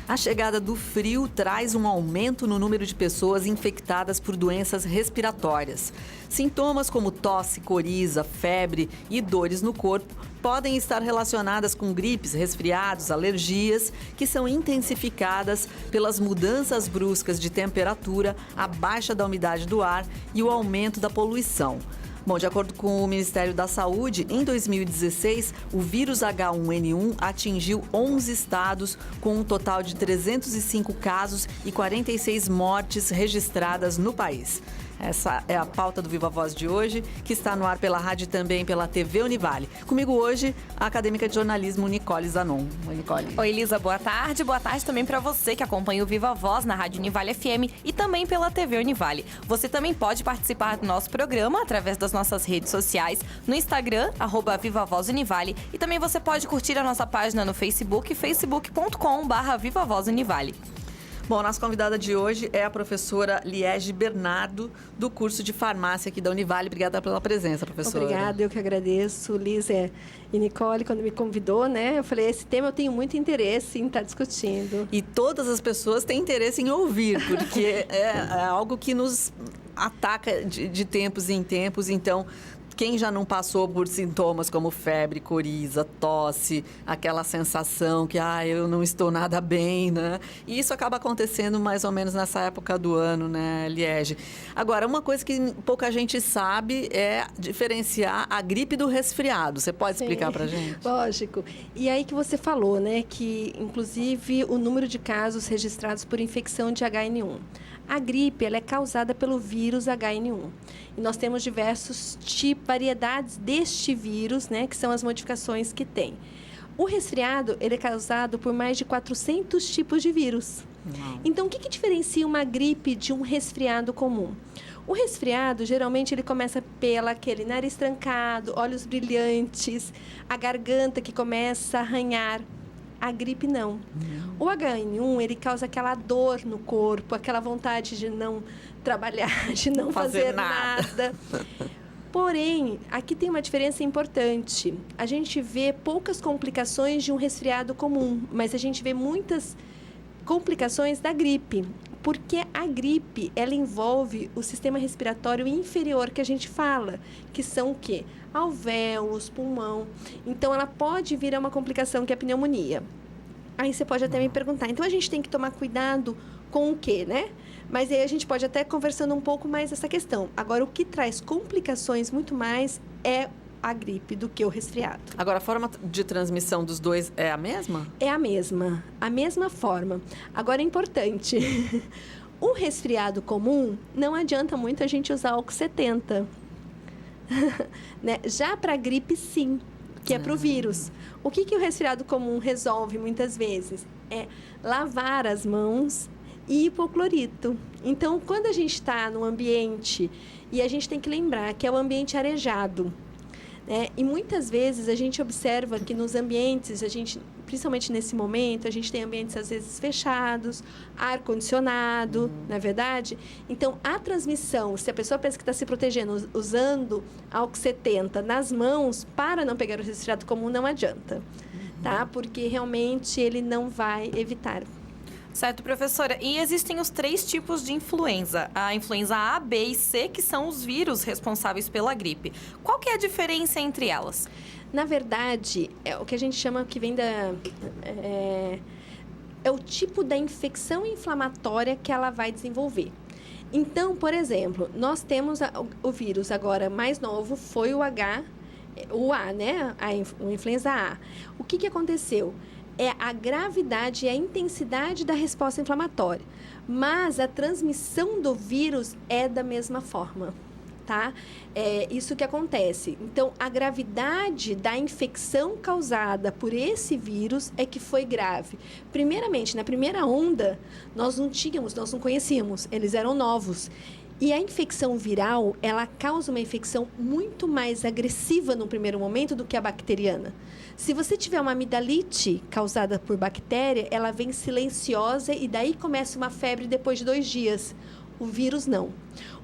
A chegada do frio traz um aumento no número de pessoas infectadas por doenças respiratórias. Sintomas como tosse, coriza, febre e dores no corpo podem estar relacionadas com gripes, resfriados, alergias, que são intensificadas pelas mudanças bruscas de temperatura, a baixa da umidade do ar e o aumento da poluição. Bom, de acordo com o Ministério da Saúde, em 2016, o vírus H1N1 atingiu 11 estados, com um total de 305 casos e 46 mortes registradas no país. Essa é a pauta do Viva Voz de hoje, que está no ar pela rádio e também pela TV Univale. Comigo hoje, a acadêmica de jornalismo Nicole Zanon. Oi, Nicole. Oi, Elisa, boa tarde. Boa tarde também para você que acompanha o Viva Voz na Rádio Univale FM e também pela TV Univale. Você também pode participar do nosso programa através das nossas redes sociais, no Instagram, @VivaVozUnivale, e também você pode curtir a nossa página no Facebook, facebook.com/VivaVozUnivale. Bom, nossa convidada de hoje é a professora Liege Bernardo, do curso de farmácia aqui da Univale. Obrigada pela presença, professora. Obrigada, eu que agradeço, Lisa e Nicole, quando me convidou, né? Eu falei, esse tema eu tenho muito interesse em estar discutindo. E todas as pessoas têm interesse em ouvir, porque é algo que nos ataca de tempos em tempos, então... Quem já não passou por sintomas como febre, coriza, tosse, aquela sensação que, eu não estou nada bem, né? E isso acaba acontecendo mais ou menos nessa época do ano, né, Liege? Agora, uma coisa que pouca gente sabe é diferenciar a gripe do resfriado. Você pode explicar pra gente? Lógico. E aí que você falou, né, que inclusive o número de casos registrados por infecção de HN1. A gripe, ela é causada pelo vírus HN1. E nós temos diversos variedades deste vírus, né, que são as modificações que tem. O resfriado, ele é causado por mais de 400 tipos de vírus. Então, o que diferencia uma gripe de um resfriado comum? O resfriado, geralmente, ele começa pela aquele nariz trancado, olhos brilhantes, a garganta que começa a arranhar. A gripe não. O HN1, ele causa aquela dor no corpo, aquela vontade de não trabalhar, de não fazer nada. Porém, aqui tem uma diferença importante. A gente vê poucas complicações de um resfriado comum, mas a gente vê muitas complicações da gripe. Porque a gripe, ela envolve o sistema respiratório inferior que a gente fala, que são o quê? Alvéolos, pulmão. Então, ela pode vir a uma complicação que é a pneumonia. Aí você pode até me perguntar, então a gente tem que tomar cuidado com o quê, né? Mas aí a gente pode até conversando um pouco mais essa questão. Agora, o que traz complicações muito mais é a gripe do que o resfriado. Agora, a forma de transmissão dos dois é a mesma? É a mesma forma. Agora, é importante, o resfriado comum, não adianta muito a gente usar álcool 70. Né? Já para a gripe, sim, que é para o vírus. O que o resfriado comum resolve muitas vezes? É lavar as mãos e hipoclorito. Então, quando a gente está no ambiente, e a gente tem que lembrar que é o ambiente arejado, e muitas vezes a gente observa que nos ambientes, principalmente nesse momento, a gente tem ambientes às vezes fechados, ar-condicionado, não é verdade? Então, a transmissão, se a pessoa pensa que está se protegendo usando álcool 70 nas mãos, para não pegar o resfriado comum, não adianta, tá? Porque realmente ele não vai evitar. Certo, professora. E existem os 3 tipos de influenza. A influenza A, B e C, que são os vírus responsáveis pela gripe. Qual que é a diferença entre elas? Na verdade, é o que a gente chama, que vem da... É o tipo da infecção inflamatória que ela vai desenvolver. Então, por exemplo, nós temos o vírus agora mais novo, foi o A, né? O influenza A. O que aconteceu? É a gravidade e a intensidade da resposta inflamatória. Mas a transmissão do vírus é da mesma forma, tá? É isso que acontece. Então, a gravidade da infecção causada por esse vírus é que foi grave. Primeiramente, na primeira onda, nós não conhecíamos, eles eram novos. E a infecção viral, ela causa uma infecção muito mais agressiva no primeiro momento do que a bacteriana. Se você tiver uma amidalite causada por bactéria, ela vem silenciosa e daí começa uma febre depois de 2 dias. O vírus não.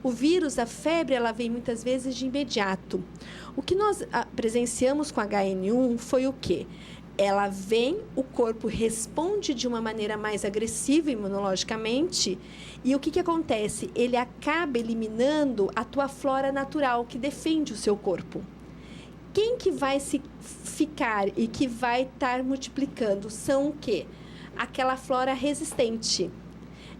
O vírus, a febre, ela vem muitas vezes de imediato. O que nós presenciamos com a HN1 foi o quê? Ela vem, o corpo responde de uma maneira mais agressiva imunologicamente, e o que acontece? Ele acaba eliminando a tua flora natural que defende o seu corpo. Quem que vai se ficar e que vai estar multiplicando são o quê? Aquela flora resistente.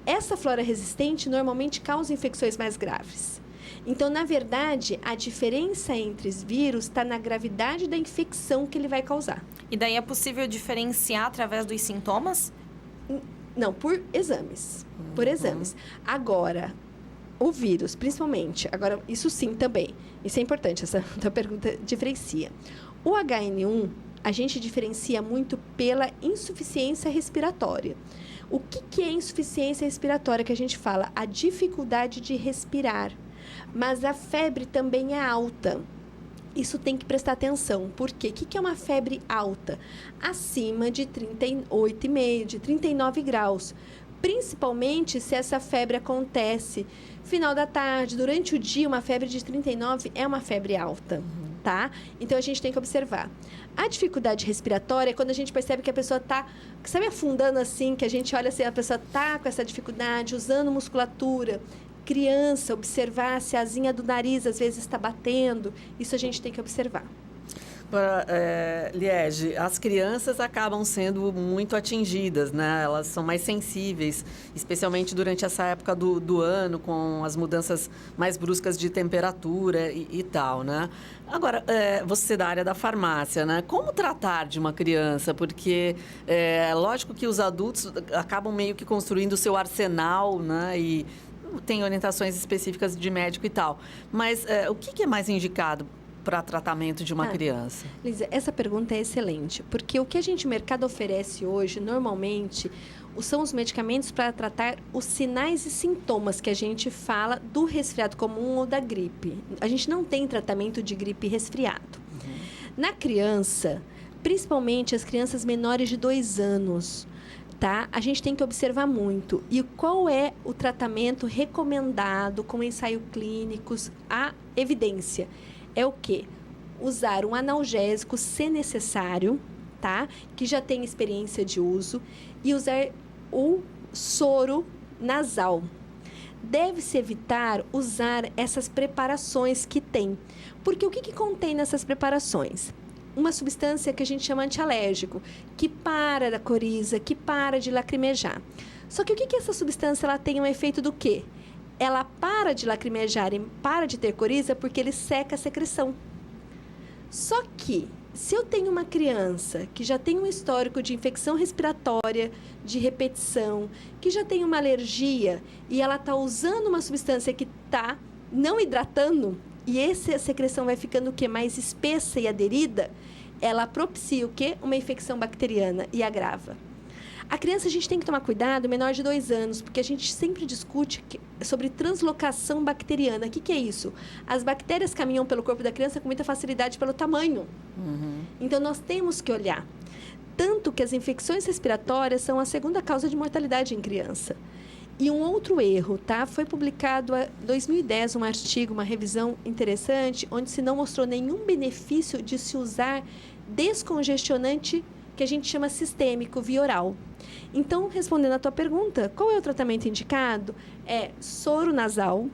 Essa flora resistente normalmente causa infecções mais graves. Então, na verdade, a diferença entre os vírus está na gravidade da infecção que ele vai causar. E daí é possível diferenciar através dos sintomas? Não, por exames. Por exames. Agora, o vírus, principalmente, agora, isso sim também. Isso é importante, essa tua pergunta diferencia. O HN1, a gente diferencia muito pela insuficiência respiratória. O que é insuficiência respiratória que a gente fala? A dificuldade de respirar. Mas a febre também é alta. Isso tem que prestar atenção. Por quê? O que é uma febre alta? Acima de 38,5, de 39 graus. Principalmente se essa febre acontece final da tarde, durante o dia, uma febre de 39 é uma febre alta, tá? Então, a gente tem que observar. A dificuldade respiratória é quando a gente percebe que a pessoa está, sabe, afundando assim, que a gente olha assim, a pessoa está com essa dificuldade, usando musculatura. Criança, observar se a asinha do nariz às vezes está batendo, isso a gente tem que observar. Liege, as crianças acabam sendo muito atingidas, né? Elas são mais sensíveis, especialmente durante essa época do ano, com as mudanças mais bruscas de temperatura e tal, né? Agora, você da área da farmácia, né? Como tratar de uma criança? Porque lógico que os adultos acabam meio que construindo o seu arsenal, né? E tem orientações específicas de médico e tal. Mas o que é mais indicado para tratamento de uma criança? Lisa, essa pergunta é excelente, porque o que o mercado oferece hoje, normalmente, são os medicamentos para tratar os sinais e sintomas que a gente fala do resfriado comum ou da gripe. A gente não tem tratamento de gripe e resfriado. Na criança, principalmente as crianças menores de 2 anos, tá? A gente tem que observar muito. E qual é o tratamento recomendado com ensaios clínicos, a evidência? É o quê? Usar um analgésico, se necessário, tá? Que já tem experiência de uso, e usar o soro nasal. Deve-se evitar usar essas preparações que tem. Porque o que contém nessas preparações? Uma substância que a gente chama antialérgico, que para da coriza, que para de lacrimejar. Só que o que essa substância ela tem um efeito do quê? Ela para de lacrimejar e para de ter coriza porque ele seca a secreção. Só que, se eu tenho uma criança que já tem um histórico de infecção respiratória, de repetição, que já tem uma alergia e ela está usando uma substância que está não hidratando, e essa secreção vai ficando o quê? Mais espessa e aderida, ela propicia o quê? Uma infecção bacteriana e agrava. A criança, a gente tem que tomar cuidado, menor de 2 anos, porque a gente sempre discute sobre translocação bacteriana. O que é isso? As bactérias caminham pelo corpo da criança com muita facilidade pelo tamanho. Então, nós temos que olhar. Tanto que as infecções respiratórias são a segunda causa de mortalidade em criança. E um outro erro, tá? Foi publicado em 2010 um artigo, uma revisão interessante, onde se não mostrou nenhum benefício de se usar descongestionante que a gente chama sistêmico, via oral. Então, respondendo à tua pergunta, qual é o tratamento indicado? É soro nasal,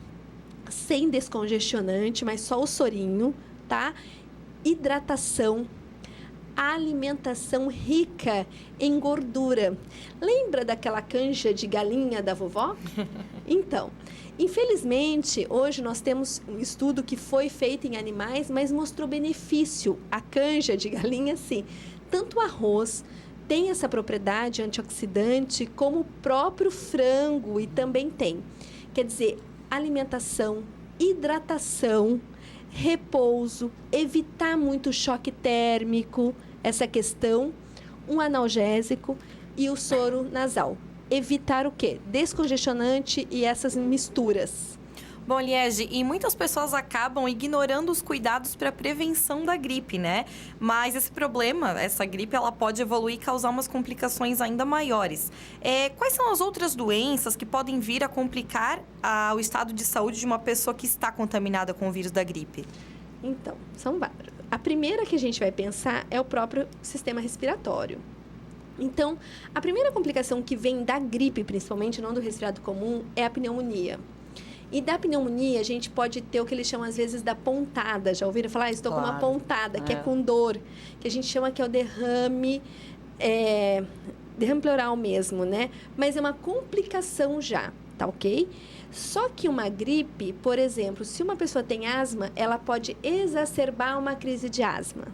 sem descongestionante, mas só o sorinho, tá? Hidratação, alimentação rica em gordura. Lembra daquela canja de galinha da vovó? Então, infelizmente, hoje nós temos um estudo que foi feito em animais, mas mostrou benefício. A canja de galinha, sim. Tanto o arroz tem essa propriedade antioxidante, como o próprio frango, e também tem. Quer dizer, alimentação, hidratação, repouso, evitar muito choque térmico, essa questão, um analgésico e o soro nasal. Evitar o quê? Descongestionante e essas misturas. Bom, Liege, e muitas pessoas acabam ignorando os cuidados para a prevenção da gripe, né? Mas esse problema, essa gripe, ela pode evoluir e causar umas complicações ainda maiores. Quais são as outras doenças que podem vir a complicar o estado de saúde de uma pessoa que está contaminada com o vírus da gripe? Então, são várias. A primeira que a gente vai pensar é o próprio sistema respiratório. Então, a primeira complicação que vem da gripe, principalmente, não do resfriado comum, é a pneumonia. E da pneumonia, a gente pode ter o que eles chamam, às vezes, da pontada. Já ouviram falar? Estou com uma pontada, que é com dor. Que a gente chama que é o derrame pleural mesmo, né? Mas é uma complicação já, tá ok? Só que uma gripe, por exemplo, se uma pessoa tem asma, ela pode exacerbar uma crise de asma.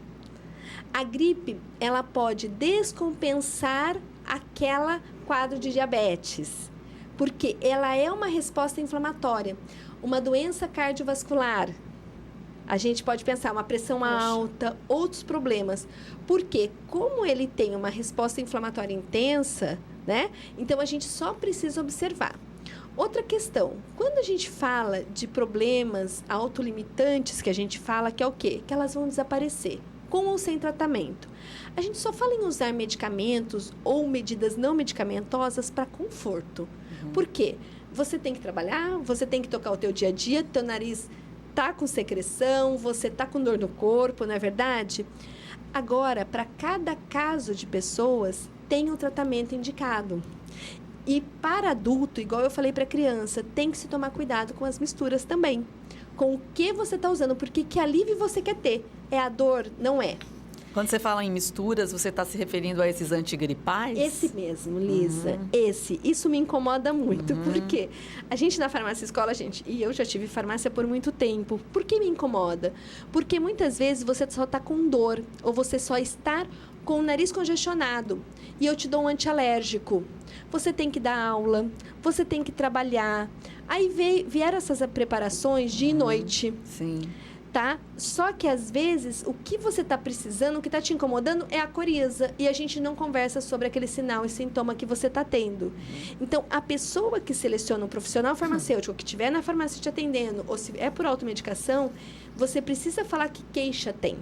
A gripe, ela pode descompensar aquela quadro de diabetes, porque ela é uma resposta inflamatória. Uma doença cardiovascular, a gente pode pensar uma pressão alta, outros problemas. Porque como ele tem uma resposta inflamatória intensa, né? Então, a gente só precisa observar. Outra questão, quando a gente fala de problemas autolimitantes, que a gente fala que é o quê? Que elas vão desaparecer, com ou sem tratamento. A gente só fala em usar medicamentos ou medidas não medicamentosas para conforto. Por quê? Você tem que trabalhar, você tem que tocar o teu dia a dia, teu nariz tá com secreção, você tá com dor no corpo, não é verdade? Agora, para cada caso de pessoas, tem um tratamento indicado. E para adulto, igual eu falei para criança, tem que se tomar cuidado com as misturas também. Com o que você está usando, porque que alívio você quer ter? É a dor? Não é. Quando você fala em misturas, você está se referindo a esses antigripais? Esse mesmo, Lisa. Isso me incomoda muito. Porque a gente na farmácia escola, e eu já tive farmácia por muito tempo. Por que me incomoda? Porque muitas vezes você só está com dor, ou você só está com o nariz congestionado, e eu te dou um antialérgico. Você tem que dar aula, você tem que trabalhar. Aí vieram essas preparações dia e noite. Sim. Tá? Só que, às vezes, o que você está precisando, o que está te incomodando é a coriza. E a gente não conversa sobre aquele sinal e sintoma que você está tendo. Então, a pessoa que seleciona um profissional farmacêutico que estiver na farmácia te atendendo, ou se é por automedicação, você precisa falar que queixa tem.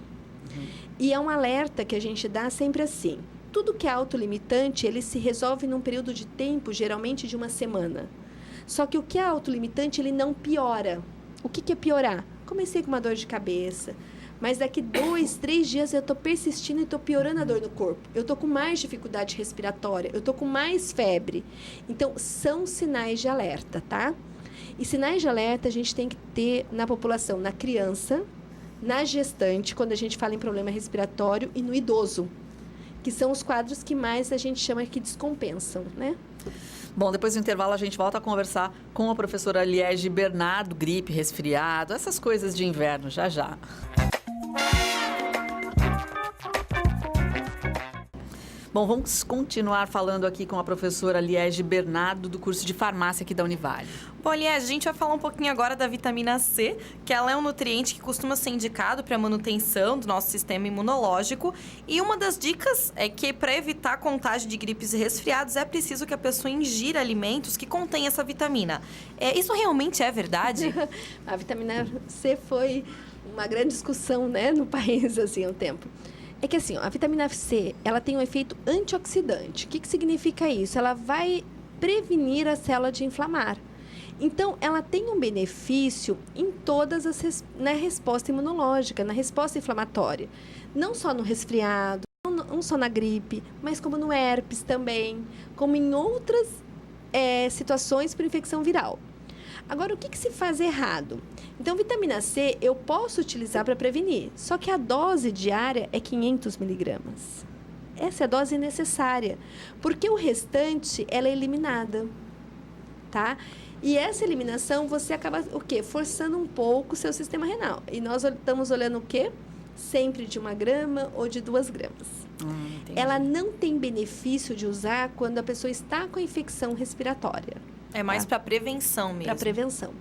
E é um alerta que a gente dá sempre assim. Tudo que é autolimitante, ele se resolve num período de tempo, geralmente de uma semana. Só que o que é autolimitante, ele não piora. O que é piorar? Comecei com uma dor de cabeça, mas daqui 2, 3 dias eu estou persistindo e estou piorando a dor no corpo. Eu estou com mais dificuldade respiratória, eu estou com mais febre. Então, são sinais de alerta, tá? E sinais de alerta a gente tem que ter na população, na criança, na gestante, quando a gente fala em problema respiratório, e no idoso, que são os quadros que mais a gente chama que descompensam, né? Bom, depois do intervalo a gente volta a conversar com a professora Liege Bernardo, gripe, resfriado, essas coisas de inverno, já já. Bom, vamos continuar falando aqui com a professora Liege Bernardo, do curso de farmácia aqui da Univale. Bom, Liege, a gente vai falar um pouquinho agora da vitamina C, que ela é um nutriente que costuma ser indicado para a manutenção do nosso sistema imunológico. E uma das dicas é que, para evitar a contágio de gripes e resfriados, é preciso que a pessoa ingira alimentos que contêm essa vitamina. Isso realmente é verdade? A vitamina C foi uma grande discussão, né, no país, assim, há um tempo. É que assim, a vitamina C, ela tem um efeito antioxidante. O que significa isso? Ela vai prevenir a célula de inflamar. Então, ela tem um benefício em todas na resposta imunológica, na resposta inflamatória. Não só no resfriado, não só na gripe, mas como no herpes também, como em outras situações por infecção viral. Agora, o que se faz errado? Então, vitamina C eu posso utilizar para prevenir, só que a dose diária é 500 miligramas. Essa é a dose necessária, porque o restante ela é eliminada, tá? E essa eliminação você acaba o quê? Forçando um pouco o seu sistema renal. E nós estamos olhando o quê? Sempre de 1 grama ou de 2 gramas. Ela não tem benefício de usar quando a pessoa está com infecção respiratória. É mais para prevenção mesmo. Para prevenção.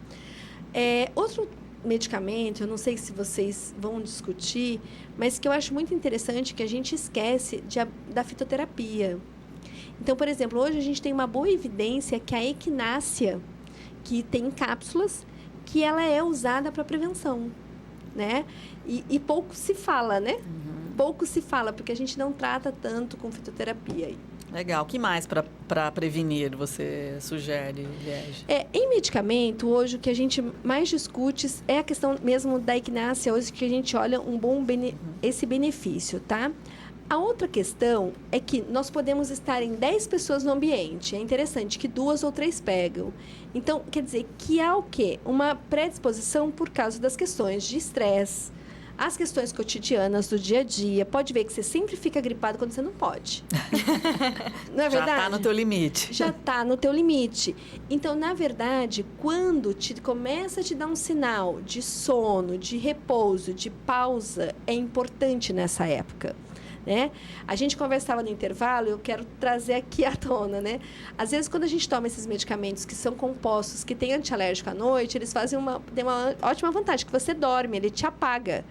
Outro medicamento, eu não sei se vocês vão discutir, mas que eu acho muito interessante que a gente esquece da fitoterapia. Então, por exemplo, hoje a gente tem uma boa evidência que a equinácea, que tem cápsulas, que ela é usada para prevenção, né? E pouco se fala, né? Pouco se fala, porque a gente não trata tanto com fitoterapia aí. Legal. O que mais para prevenir você sugere, Liege? Em medicamento, hoje, o que a gente mais discute é a questão mesmo da equinácea, hoje que a gente olha esse benefício, tá? A outra questão é que nós podemos estar em 10 pessoas no ambiente. É interessante que 2 ou 3 pegam. Então, quer dizer que há o quê? Uma predisposição por causa das questões de estresse, as questões cotidianas do dia a dia. Pode ver que você sempre fica gripado quando você não pode. Não é verdade? Já está no teu limite. Já está no teu limite. Então, na verdade, quando começa a te dar um sinal de sono, de repouso, de pausa, é importante nessa época. Né? A gente conversava no intervalo, eu quero trazer aqui à tona, né? Às vezes, quando a gente toma esses medicamentos que são compostos, que tem antialérgico à noite, eles têm uma ótima vantagem, que você dorme, ele te apaga.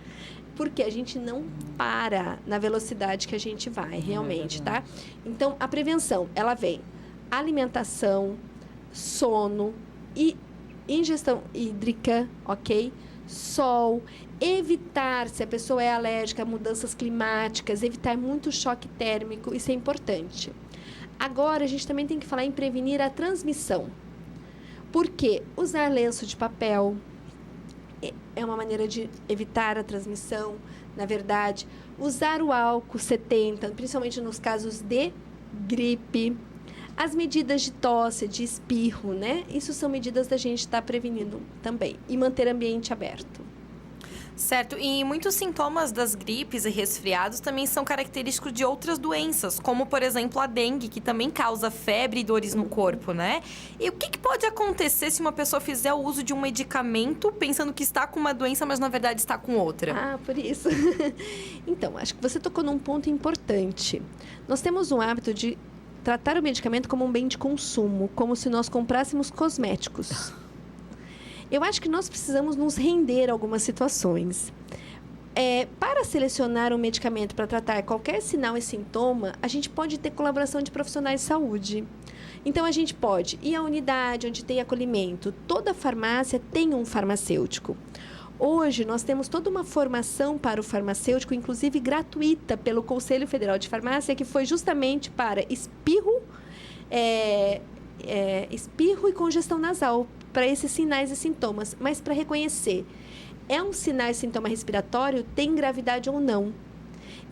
Porque a gente não para na velocidade que a gente vai, realmente, tá? Então, a prevenção, ela vem alimentação, sono e ingestão hídrica, ok? Sol, evitar, se a pessoa é alérgica a mudanças climáticas, evitar muito choque térmico, isso é importante. Agora, a gente também tem que falar em prevenir a transmissão. Por quê? Usar lenço de papel é uma maneira de evitar a transmissão, na verdade. Usar o álcool 70, principalmente nos casos de gripe. As medidas de tosse, de espirro, né? Isso são medidas da gente estar prevenindo também. E manter o ambiente aberto. Certo. E muitos sintomas das gripes e resfriados também são característicos de outras doenças, como, por exemplo, a dengue, que também causa febre e dores no corpo, né? E o que pode acontecer se uma pessoa fizer o uso de um medicamento pensando que está com uma doença, mas na verdade está com outra? Ah, por isso. Então, acho que você tocou num ponto importante. Nós temos um hábito de tratar o medicamento como um bem de consumo, como se nós comprássemos cosméticos. Eu acho que nós precisamos nos render a algumas situações. Para selecionar um medicamento para tratar qualquer sinal e sintoma, a gente pode ter colaboração de profissionais de saúde. Então, a gente pode ir à unidade onde tem acolhimento. Toda farmácia tem um farmacêutico. Hoje, nós temos toda uma formação para o farmacêutico, inclusive gratuita pelo Conselho Federal de Farmácia, que foi justamente para espirro e congestão nasal, para esses sinais e sintomas, mas para reconhecer, é um sinal e sintoma respiratório, tem gravidade ou não.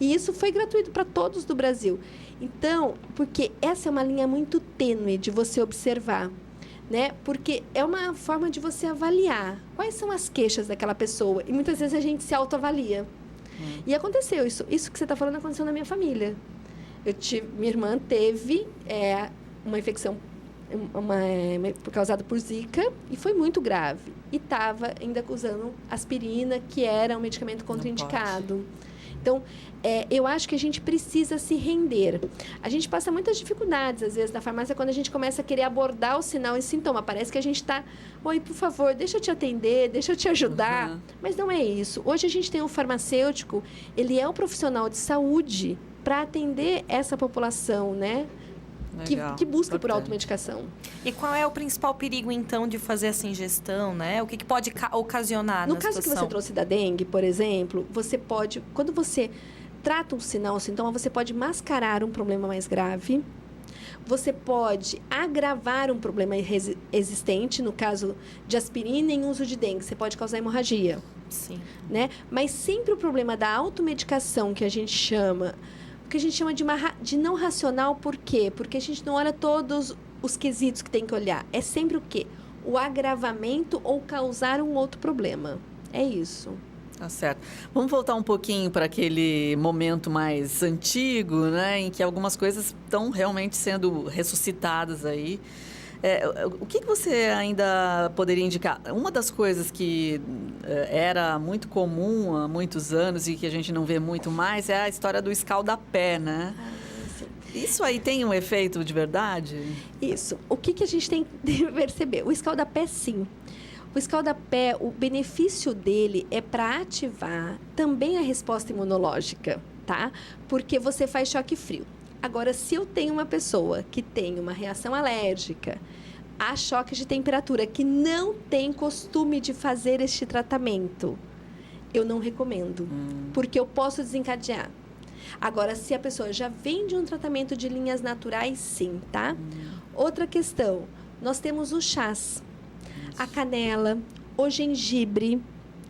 E isso foi gratuito para todos do Brasil. Então, porque essa é uma linha muito tênue de você observar, né? Porque é uma forma de você avaliar quais são as queixas daquela pessoa. E muitas vezes a gente se autoavalia. E aconteceu isso. Isso que você está falando aconteceu na minha família. Minha irmã teve uma infecção causada por Zika e foi muito grave. E estava ainda usando aspirina, que era um medicamento contraindicado. Então, eu acho que a gente precisa se render. A gente passa muitas dificuldades, às vezes, na farmácia, quando a gente começa a querer abordar o sinal e sintoma. Parece que a gente está, oi, por favor, deixa eu te atender, deixa eu te ajudar. Mas não é isso. Hoje a gente tem um farmacêutico, ele é um profissional de saúde para atender essa população, né? Que busca por automedicação. E qual é o principal perigo, então, de fazer essa ingestão, né? O que pode ocasionar no na caso situação? Que você trouxe da dengue, por exemplo, você pode, quando você trata um sinal ou sintoma, você pode mascarar um problema mais grave, você pode agravar um problema existente, no caso de aspirina em uso de dengue, você pode causar hemorragia. Sim. Né? Mas sempre o problema da automedicação, que a gente chama de não racional, por quê? Porque a gente não olha todos os quesitos que tem que olhar. É sempre o quê? O agravamento ou causar um outro problema. É isso. Tá certo. Vamos voltar um pouquinho para aquele momento mais antigo, né? Em que algumas coisas estão realmente sendo ressuscitadas aí. O que você ainda poderia indicar? Uma das coisas que era muito comum há muitos anos e que a gente não vê muito mais é a história do escaldapé, né? Isso aí tem um efeito de verdade? Isso. O que a gente tem que perceber? O escaldapé, sim. O escaldapé, o benefício dele é para ativar também a resposta imunológica, tá? Porque você faz choque frio. Agora, se eu tenho uma pessoa que tem uma reação alérgica, Há choques de temperatura que não tem costume de fazer este tratamento. Eu não recomendo, porque eu posso desencadear. Agora, se a pessoa já vem de um tratamento de linhas naturais, sim, tá? Outra questão, nós temos os chás. A canela, o gengibre,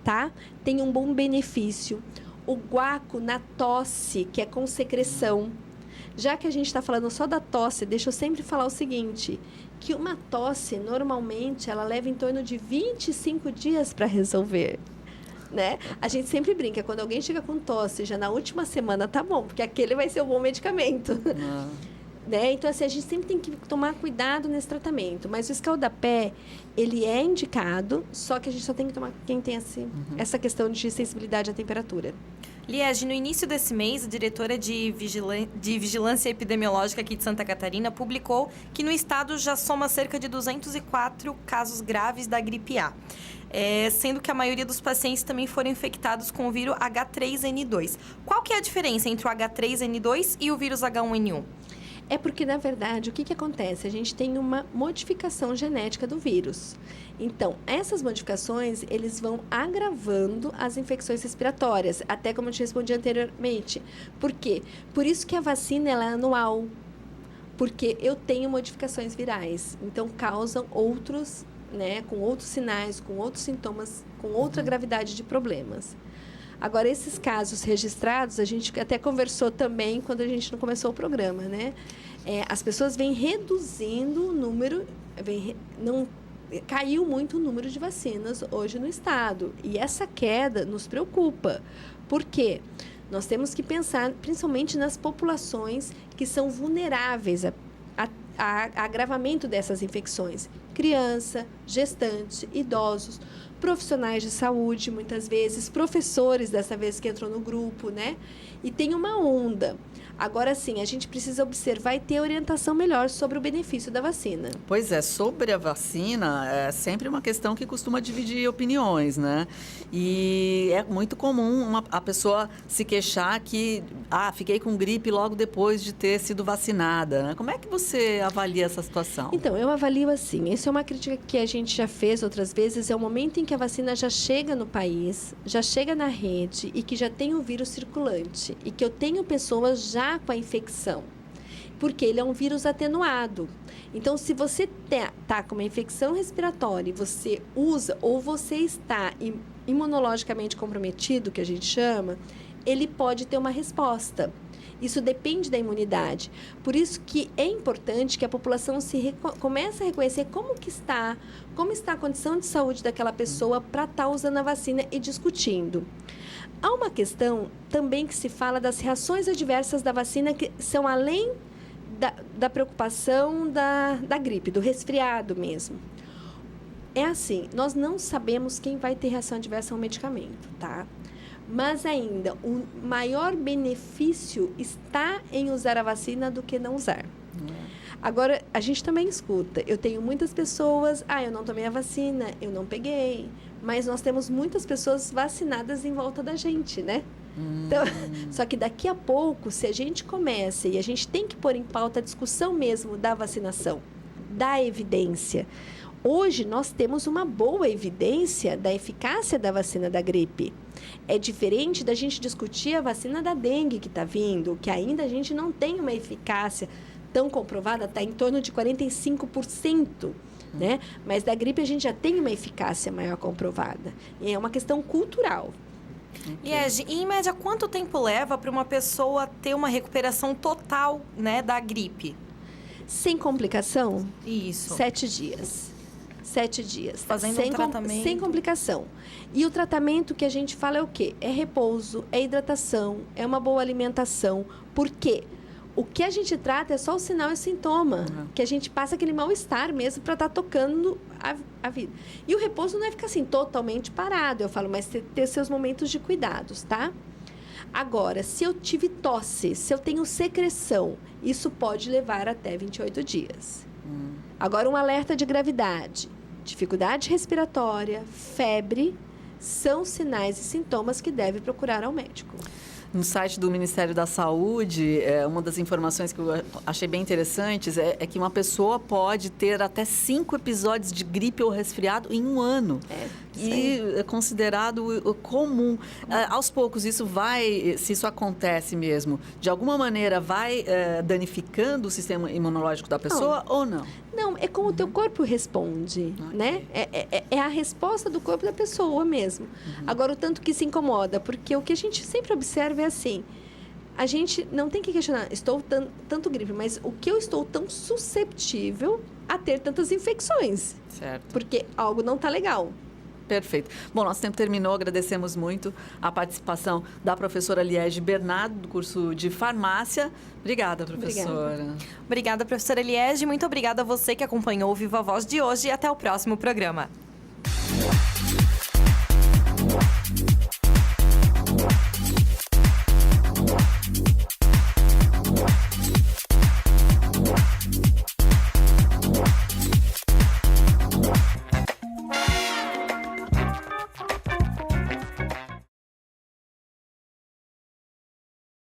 tá? Tem um bom benefício. O guaco na tosse, que é com secreção. Já que a gente está falando só da tosse, deixa eu sempre falar o seguinte, que uma tosse, normalmente, ela leva em torno de 25 dias para resolver. Né? A gente sempre brinca, quando alguém chega com tosse, já na última semana tá bom, porque aquele vai ser o bom medicamento. Né? Então, assim, a gente sempre tem que tomar cuidado nesse tratamento. Mas o escaldapé, ele é indicado, só que a gente só tem que tomar quem tem essa questão de sensibilidade à temperatura. Liege, no início desse mês, a diretora de Vigilância Epidemiológica aqui de Santa Catarina publicou que no estado já soma cerca de 204 casos graves da gripe A. Sendo que a maioria dos pacientes também foram infectados com o vírus H3N2. Qual que é a diferença entre o H3N2 e o vírus H1N1? É porque, na verdade, o que acontece? A gente tem uma modificação genética do vírus. Então, essas modificações, eles vão agravando as infecções respiratórias, até como eu te respondi anteriormente. Por quê? Por isso que a vacina ela é anual, porque eu tenho modificações virais, então causam outros, né, com outros sinais, com outros sintomas, com outra gravidade de problemas. Agora, esses casos registrados, a gente até conversou também quando a gente não começou o programa, né? As pessoas vêm reduzindo o número, caiu muito o número de vacinas hoje no estado. E essa queda nos preocupa. Por quê? Nós temos que pensar principalmente nas populações que são vulneráveis a agravamento dessas infecções. Criança, gestante, idosos, profissionais de saúde, muitas vezes, professores, dessa vez que entrou no grupo, né? E tem uma onda. Agora, sim, a gente precisa observar e ter orientação melhor sobre o benefício da vacina. Pois é, sobre a vacina, é sempre uma questão que costuma dividir opiniões, né? E é muito comum a pessoa se queixar que, fiquei com gripe logo depois de ter sido vacinada, né? Como é que você avalia essa situação? Então, eu avalio assim, isso é uma crítica que a gente já fez outras vezes, é o momento em que a vacina já chega no país, já chega na rede e que já tem o vírus circulante e que eu tenho pessoas já com a infecção, porque ele é um vírus atenuado. Então, se você está com uma infecção respiratória e você usa ou você está imunologicamente comprometido, que a gente chama, ele pode ter uma resposta. Isso depende da imunidade. Por isso que é importante que a população comece a reconhecer como está a condição de saúde daquela pessoa para estar usando a vacina e discutindo. Há uma questão também que se fala das reações adversas da vacina, que são além da preocupação da gripe, do resfriado mesmo. É assim, nós não sabemos quem vai ter reação adversa ao medicamento, tá? Mas ainda, o maior benefício está em usar a vacina do que não usar. Agora, a gente também escuta. Eu tenho muitas pessoas, eu não tomei a vacina, eu não peguei. Mas nós temos muitas pessoas vacinadas em volta da gente, né? Então, só que daqui a pouco, se a gente começa, e a gente tem que pôr em pauta a discussão mesmo da vacinação, da evidência. Hoje, nós temos uma boa evidência da eficácia da vacina da gripe. É diferente da gente discutir a vacina da dengue que está vindo, que ainda a gente não tem uma eficácia tão comprovada, está em torno de 45%. Né? Mas da gripe a gente já tem uma eficácia maior comprovada. E é uma questão cultural. Liege, e em média, quanto tempo leva para uma pessoa ter uma recuperação total, né, da gripe? Sem complicação? Isso. 7 dias. 7 dias. Fazendo um tratamento. Sem complicação. E o tratamento que a gente fala é o quê? É repouso, é hidratação, é uma boa alimentação. Por quê? O que a gente trata é só o sinal e sintoma, que a gente passa aquele mal-estar mesmo para estar tocando a vida. E o repouso não é ficar assim totalmente parado, eu falo, mas ter seus momentos de cuidados, tá? Agora, se eu tive tosse, se eu tenho secreção, isso pode levar até 28 dias. Agora, um alerta de gravidade, dificuldade respiratória, febre, são sinais e sintomas que deve procurar ao médico. No site do Ministério da Saúde, uma das informações que eu achei bem interessantes é que uma pessoa pode ter até 5 episódios de gripe ou resfriado em um ano. E é considerado comum. Aos poucos, isso vai, se isso acontece mesmo, de alguma maneira vai danificando o sistema imunológico da pessoa ou não? Não, é como o teu corpo responde, né? É a resposta do corpo da pessoa mesmo. Agora, o tanto que se incomoda, porque o que a gente sempre observa é assim, a gente não tem que questionar, estou tanto gripe, mas o que eu estou tão susceptível a ter tantas infecções? Certo. Porque algo não está legal. Perfeito. Bom, nosso tempo terminou, agradecemos muito a participação da professora Liege Bernardo, do curso de farmácia. Obrigada, professora. Obrigada, professora Liege. Muito obrigada a você que acompanhou o Viva Voz de hoje e até o próximo programa.